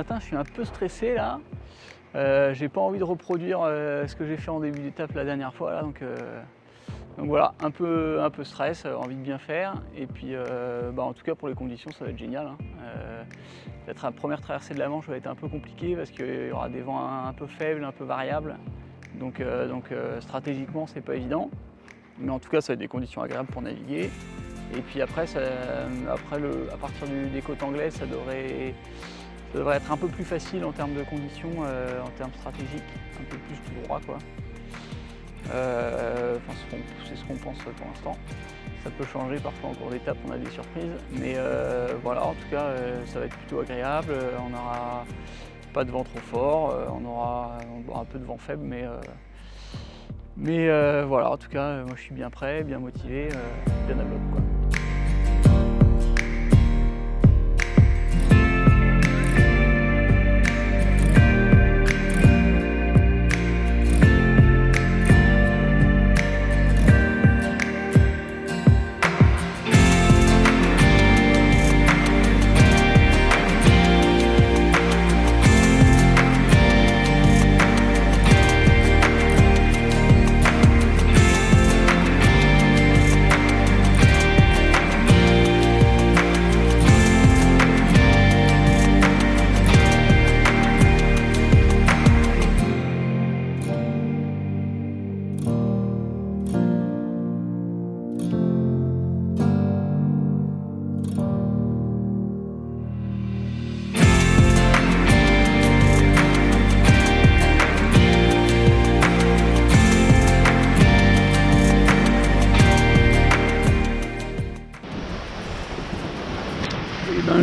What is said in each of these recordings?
matin, je suis un peu stressé là. J'ai pas envie de reproduire ce que j'ai fait en début d'étape la dernière fois là, donc voilà, un peu stress, envie de bien faire. Et puis en tout cas pour les conditions ça va être génial, hein. La première traversée de la Manche va être un peu compliquée parce qu'il y aura des vents un peu faibles, un peu variables. Donc stratégiquement c'est pas évident. Mais en tout cas ça va être des conditions agréables pour naviguer. Et puis après, à partir des côtes anglaises, ça devrait être un peu plus facile en termes de conditions, en termes stratégiques, un peu plus tout droit, quoi. C'est ce qu'on pense pour l'instant. Ça peut changer parfois en cours d'étape, on a des surprises. Mais voilà, en tout cas, ça va être plutôt agréable. On n'aura pas de vent trop fort, on aura un peu de vent faible, mais voilà, en tout cas, moi je suis bien prêt, bien motivé, bien à bloc, quoi.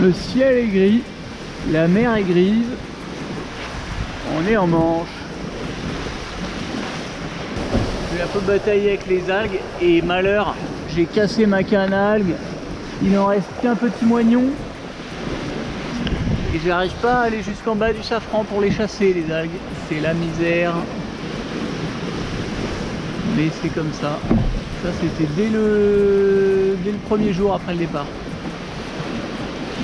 Le ciel est gris, la mer est grise, on est en Manche. J'ai un peu bataillé avec les algues et malheur, j'ai cassé ma canne à algues, il n'en reste qu'un petit moignon et j'arrive pas à aller jusqu'en bas du safran pour les chasser, les algues. C'est la misère, mais c'est comme ça. Ça c'était dès le premier jour après le départ.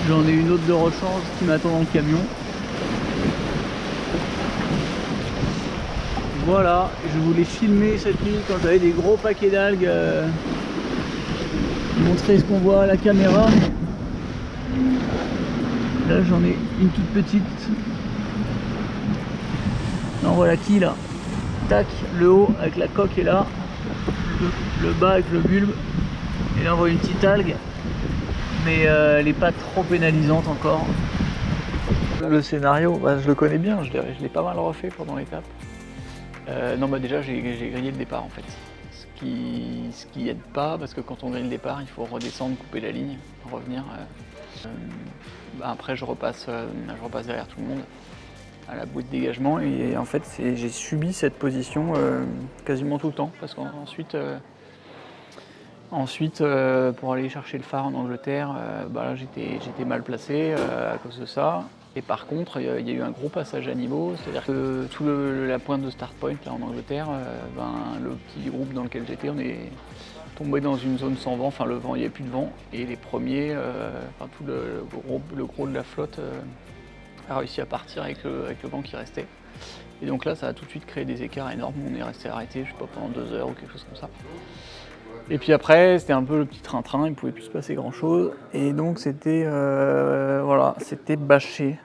J'en ai une autre de rechange qui m'attend dans le camion. Voilà, je voulais filmer cette nuit quand j'avais des gros paquets d'algues, montrer ce qu'on voit à la caméra. Là j'en ai une toute petite. En voilà qui là. Tac, le haut avec la coque est là, le bas avec le bulbe. Et là on voit une petite algue. Mais elle n'est pas trop pénalisante encore. Le scénario, je le connais bien, je l'ai pas mal refait pendant l'étape. Non, déjà j'ai grillé le départ en fait. Ce qui aide pas, parce que quand on grille le départ, il faut redescendre, couper la ligne, revenir. Après je repasse derrière tout le monde à la bouée de dégagement et en fait j'ai subi cette position quasiment tout le temps parce qu'ensuite pour aller chercher le phare en Angleterre, là j'étais mal placé à cause de ça. Et par contre, il y a eu un gros passage à niveau, c'est-à-dire que la pointe de start point là en Angleterre, le petit groupe dans lequel j'étais, on est tombé dans une zone sans vent, le vent, il n'y avait plus de vent. Et les premiers, tout le gros de la flotte a réussi à partir avec le vent qui restait. Et donc là, ça a tout de suite créé des écarts énormes, on est resté arrêté, je sais pas, pendant 2 heures ou quelque chose comme ça. Et puis après, c'était un peu le petit train-train, il ne pouvait plus se passer grand-chose. Et donc c'était bâché.